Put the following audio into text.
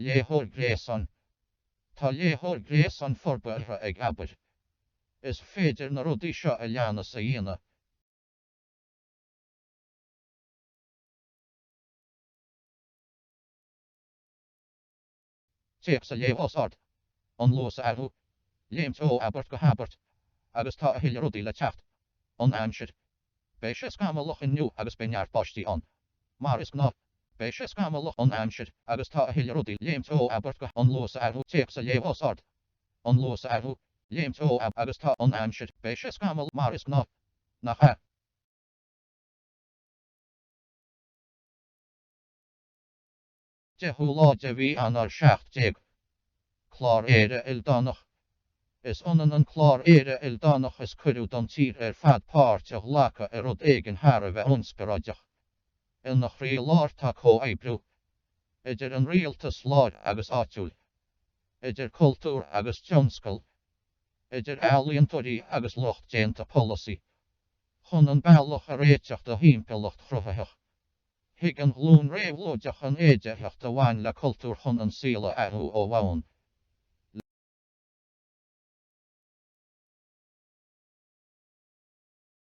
léthór gréasan. Tá léthór gréasan forbartha ag aber. Is féidir na rudaí seo a leanana sa dhéana. Teach sa léomhosard, an luas a arú, léimt ó abert go habert, agus tá a hiile rudaí le techt, an aimsir. Bei sé scama loch in nu agus beneart postí an. Mar is gná, bei sé scama loch an aimsir, agus tá a hiile rudaí léimt ó abert go an luas a arú, teach sa léomhosard, an luas a arú, léimt ó agus tá an aimsir, bei sé scama mar is gná, nach ha. De húlá de bhí anar 70. Clár éire ildanach. Is onan an clár éire ildanach is cuireú don tír fad páirteach lacha rud éigen Hara bheith onscaráideach. Il nach rí láirtach ó éibriú. Idir an rialtas láir agus áitiúil. Idir cultúr agus tionscail. Idir ealaíontóirí agus locht déanta policy. Chun an bailach a réiteach do hímpelacht chrufatheach. Hig an glún réhlóideach an éideach do bhain le cultúr chun an síla arú ó bhain.